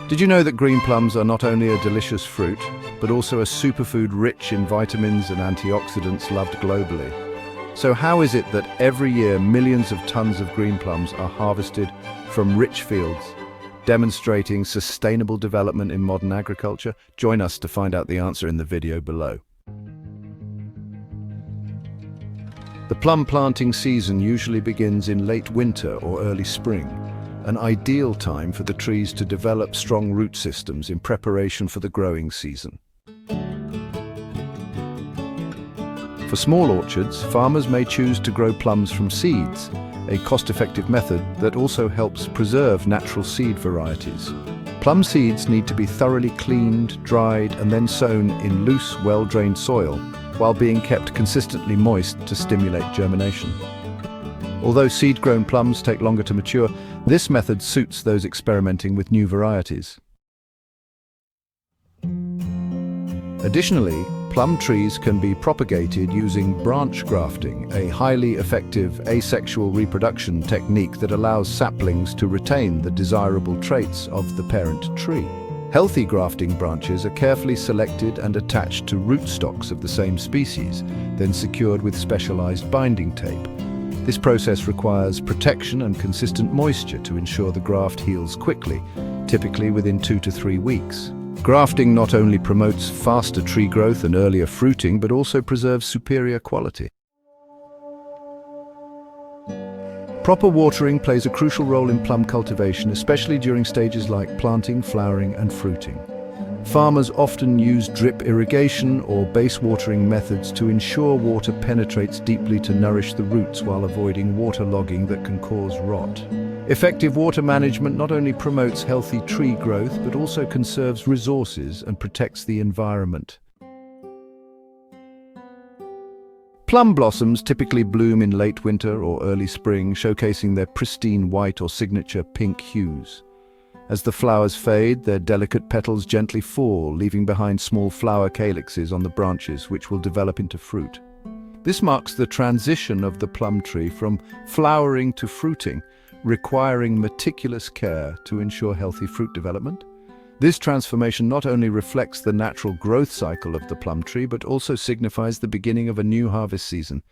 Did you know that green plums are not only a delicious fruit, but also a superfood rich in vitamins and antioxidants loved globally? So how is it that every year millions of tons of green plums are harvested from rich fields, demonstrating sustainable development in modern agriculture? Join us to find out the answer in the video below. The plum planting season usually begins in late winter or early spring, an ideal time for the trees to develop strong root systems in preparation for the growing season. For small orchards, farmers may choose to grow plums from seeds, a cost-effective method that also helps preserve natural seed varieties. Plum seeds need to be thoroughly cleaned, dried, and then sown in loose, well-drained soil, while being kept consistently moist to stimulate germination. Although seed-grown plums take longer to mature, this method suits those experimenting with new varieties. Additionally, plum trees can be propagated using branch grafting, a highly effective asexual reproduction technique that allows saplings to retain the desirable traits of the parent tree. Healthy grafting branches are carefully selected and attached to rootstocks of the same species, then secured with specialized binding tape. This process requires protection and consistent moisture to ensure the graft heals quickly, typically within 2 to 3 weeks. Grafting not only promotes faster tree growth and earlier fruiting, but also preserves superior quality. Proper watering plays a crucial role in plum cultivation, especially during stages like planting, flowering, and fruiting. Farmers often use drip irrigation or base watering methods to ensure water penetrates deeply to nourish the roots while avoiding waterlogging that can cause rot. Effective water management not only promotes healthy tree growth, but also conserves resources and protects the environment. Plum blossoms typically bloom in late winter or early spring, showcasing their pristine white or signature pink hues. As the flowers fade, their delicate petals gently fall, leaving behind small flower calyxes on the branches, which will develop into fruit. This marks the transition of the plum tree from flowering to fruiting, requiring meticulous care to ensure healthy fruit development. This transformation not only reflects the natural growth cycle of the plum tree, but also signifies the beginning of a new harvest season.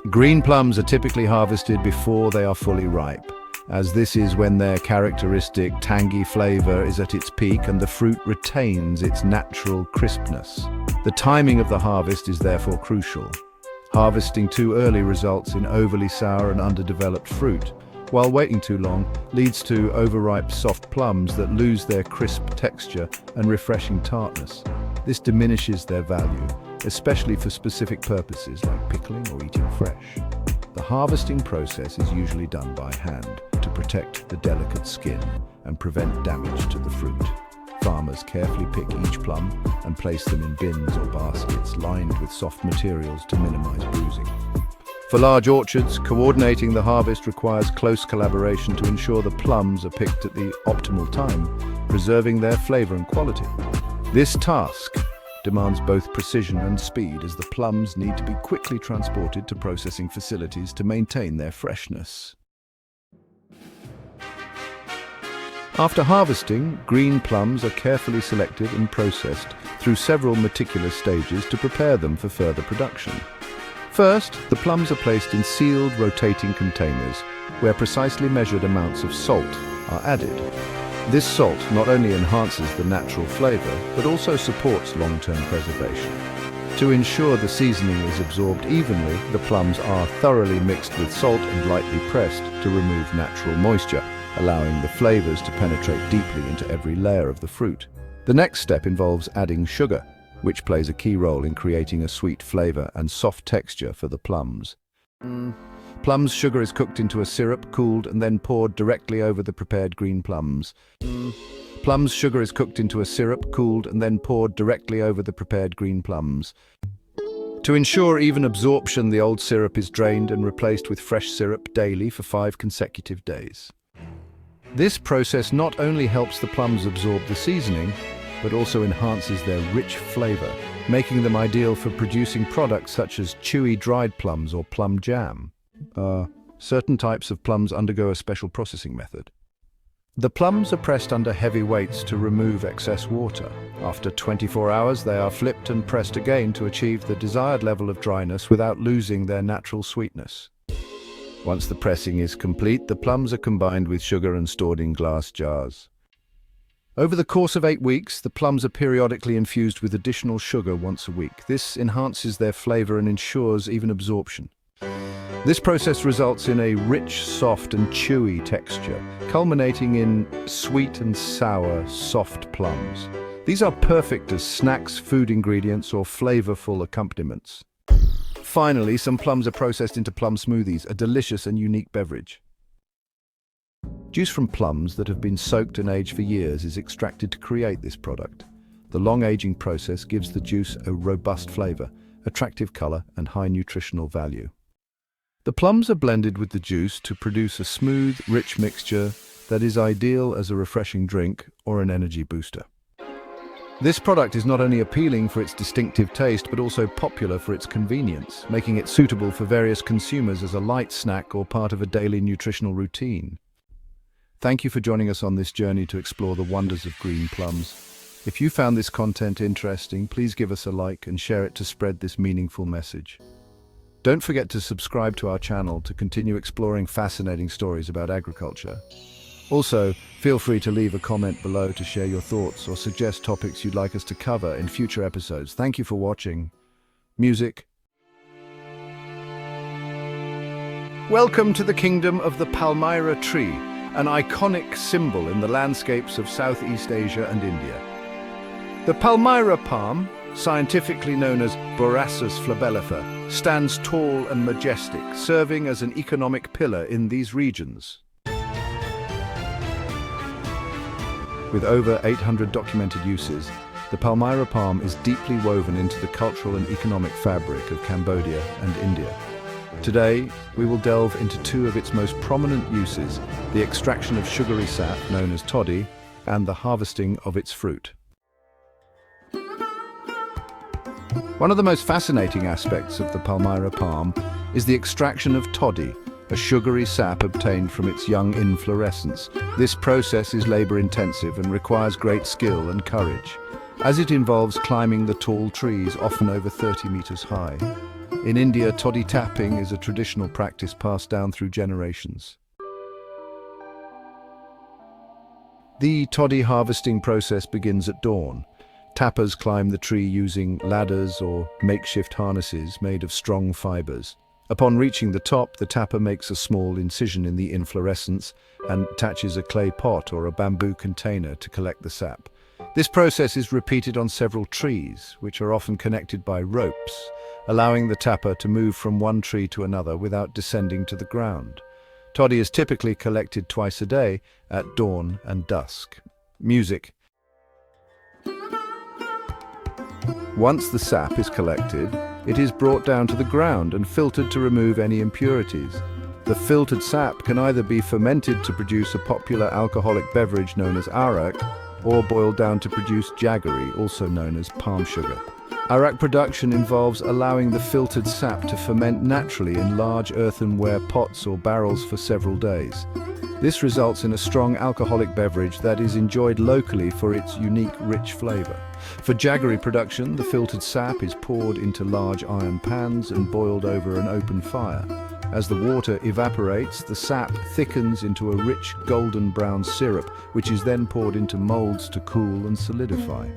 Green plums are typically harvested before they are fully ripe, as this is when their characteristic tangy flavor is at its peak and the fruit retains its natural crispness. The timing of the harvest is therefore crucial. Harvesting too early results in overly sour and underdeveloped fruit, while waiting too long leads to overripe soft plums that lose their crisp texture and refreshing tartness. This diminishes their value, especially for specific purposes like pickling or eating fresh. The harvesting process is usually done by hand to protect the delicate skin and prevent damage to the fruit. Farmers carefully pick each plum and place them in bins or baskets lined with soft materials to minimize bruising. For large orchards, coordinating the harvest requires close collaboration to ensure the plums are picked at the optimal time, preserving their flavor and quality. This task demands both precision and speed, as the plums need to be quickly transported to processing facilities to maintain their freshness. After harvesting, green plums are carefully selected and processed through several meticulous stages to prepare them for further production. First, the plums are placed in sealed, rotating containers, where precisely measured amounts of salt are added. This salt not only enhances the natural flavor, but also supports long-term preservation. To ensure the seasoning is absorbed evenly, the plums are thoroughly mixed with salt and lightly pressed to remove natural moisture, allowing the flavors to penetrate deeply into every layer of the fruit. The next step involves adding sugar, which plays a key role in creating a sweet flavor and soft texture for the plums. Plums sugar is cooked into a syrup, cooled, and then poured directly over the prepared green plums. Plums sugar is cooked into a syrup, cooled, and then poured directly over the prepared green plums. To ensure even absorption, the old syrup is drained and replaced with fresh syrup daily for 5 consecutive days. This process not only helps the plums absorb the seasoning, but also enhances their rich flavor, making them ideal for producing products such as chewy dried plums or plum jam. Certain types of plums undergo a special processing method. The plums are pressed under heavy weights to remove excess water. After 24 hours, they are flipped and pressed again to achieve the desired level of dryness without losing their natural sweetness. Once the pressing is complete, the plums are combined with sugar and stored in glass jars. Over the course of 8 weeks, the plums are periodically infused with additional sugar once a week. This enhances their flavor and ensures even absorption. This process results in a rich, soft and chewy texture, culminating in sweet and sour, soft plums. These are perfect as snacks, food ingredients, or flavorful accompaniments. Finally, some plums are processed into plum smoothies, a delicious and unique beverage. Juice from plums that have been soaked and aged for years is extracted to create this product. The long aging process gives the juice a robust flavor, attractive color, and high nutritional value. The plums are blended with the juice to produce a smooth, rich mixture that is ideal as a refreshing drink or an energy booster. This product is not only appealing for its distinctive taste, but also popular for its convenience, making it suitable for various consumers as a light snack or part of a daily nutritional routine. Thank you for joining us on this journey to explore the wonders of green plums. If you found this content interesting, please give us a like and share it to spread this meaningful message. Don't forget to subscribe to our channel to continue exploring fascinating stories about agriculture. Also, feel free to leave a comment below to share your thoughts or suggest topics you'd like us to cover in future episodes. Thank you for watching. Music. Welcome to the kingdom of the Palmyra tree, an iconic symbol in the landscapes of Southeast Asia and India. The Palmyra palm, scientifically known as Borassus flabellifer, stands tall and majestic, serving as an economic pillar in these regions. With over 800 documented uses, the Palmyra palm is deeply woven into the cultural and economic fabric of Cambodia and India. Today, we will delve into two of its most prominent uses, the extraction of sugary sap, known as toddy, and the harvesting of its fruit. One of the most fascinating aspects of the Palmyra palm is the extraction of toddy, a sugary sap obtained from its young inflorescence. This process is labor-intensive and requires great skill and courage, as it involves climbing the tall trees, often over 30 meters high. In India, toddy tapping is a traditional practice passed down through generations. The toddy harvesting process begins at dawn. Tappers climb the tree using ladders or makeshift harnesses made of strong fibers. Upon reaching the top, the tapper makes a small incision in the inflorescence and attaches a clay pot or a bamboo container to collect the sap. This process is repeated on several trees, which are often connected by ropes, allowing the tapper to move from one tree to another without descending to the ground. Toddy is typically collected twice a day, at dawn and dusk. Music. Once the sap is collected, it is brought down to the ground and filtered to remove any impurities. The filtered sap can either be fermented to produce a popular alcoholic beverage known as Arak, or boiled down to produce jaggery, also known as palm sugar. Arak production involves allowing the filtered sap to ferment naturally in large earthenware pots or barrels for several days. This results in a strong alcoholic beverage that is enjoyed locally for its unique, rich flavor. For jaggery production, the filtered sap is poured into large iron pans and boiled over an open fire. As the water evaporates, the sap thickens into a rich golden brown syrup, which is then poured into molds to cool and solidify.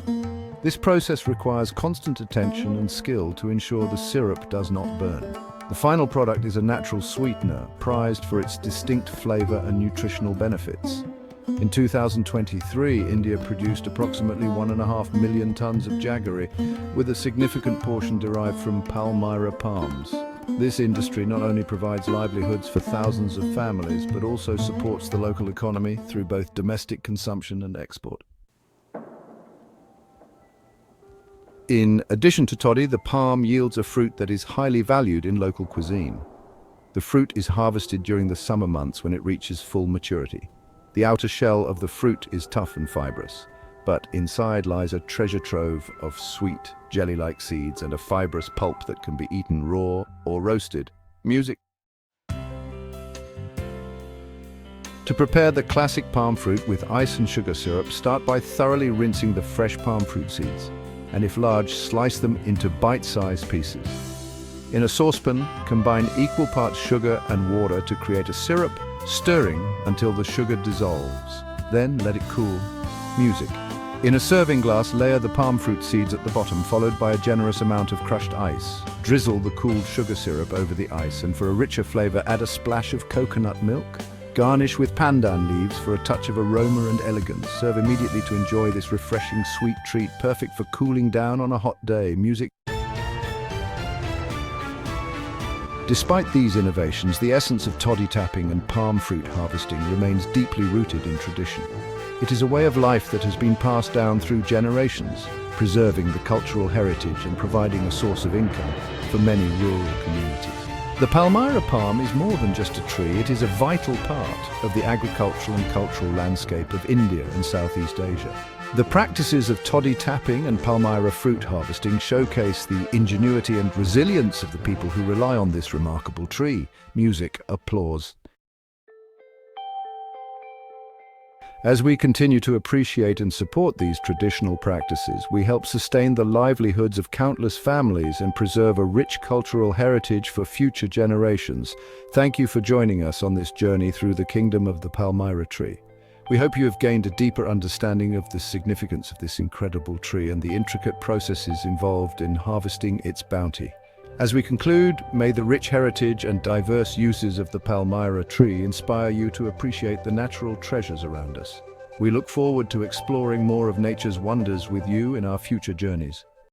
This process requires constant attention and skill to ensure the syrup does not burn. The final product is a natural sweetener, prized for its distinct flavor and nutritional benefits. In 2023, India produced approximately 1.5 million tons of jaggery, with a significant portion derived from Palmyra palms. This industry not only provides livelihoods for thousands of families, but also supports the local economy through both domestic consumption and export. In addition to toddy, the palm yields a fruit that is highly valued in local cuisine. The fruit is harvested during the summer months when it reaches full maturity. The outer shell of the fruit is tough and fibrous, but inside lies a treasure trove of sweet, jelly-like seeds and a fibrous pulp that can be eaten raw or roasted. Music. To prepare the classic palm fruit with ice and sugar syrup, start by thoroughly rinsing the fresh palm fruit seeds, and if large, slice them into bite-sized pieces. In a saucepan, combine equal parts sugar and water to create a syrup, stirring until the sugar dissolves. Then let it cool. Music. In a serving glass, layer the palm fruit seeds at the bottom, followed by a generous amount of crushed ice. Drizzle the cooled sugar syrup over the ice, and for a richer flavor, add a splash of coconut milk. Garnish with pandan leaves for a touch of aroma and elegance. Serve immediately to enjoy this refreshing sweet treat, perfect for cooling down on a hot day. Music. Despite these innovations, the essence of toddy tapping and palm fruit harvesting remains deeply rooted in tradition. It is a way of life that has been passed down through generations, preserving the cultural heritage and providing a source of income for many rural communities. The Palmyra palm is more than just a tree, it is a vital part of the agricultural and cultural landscape of India and Southeast Asia. The practices of toddy tapping and Palmyra fruit harvesting showcase the ingenuity and resilience of the people who rely on this remarkable tree. Music, applause. As we continue to appreciate and support these traditional practices, we help sustain the livelihoods of countless families and preserve a rich cultural heritage for future generations. Thank you for joining us on this journey through the kingdom of the Palmyra tree. We hope you have gained a deeper understanding of the significance of this incredible tree and the intricate processes involved in harvesting its bounty. As we conclude, may the rich heritage and diverse uses of the Palmyra tree inspire you to appreciate the natural treasures around us. We look forward to exploring more of nature's wonders with you in our future journeys.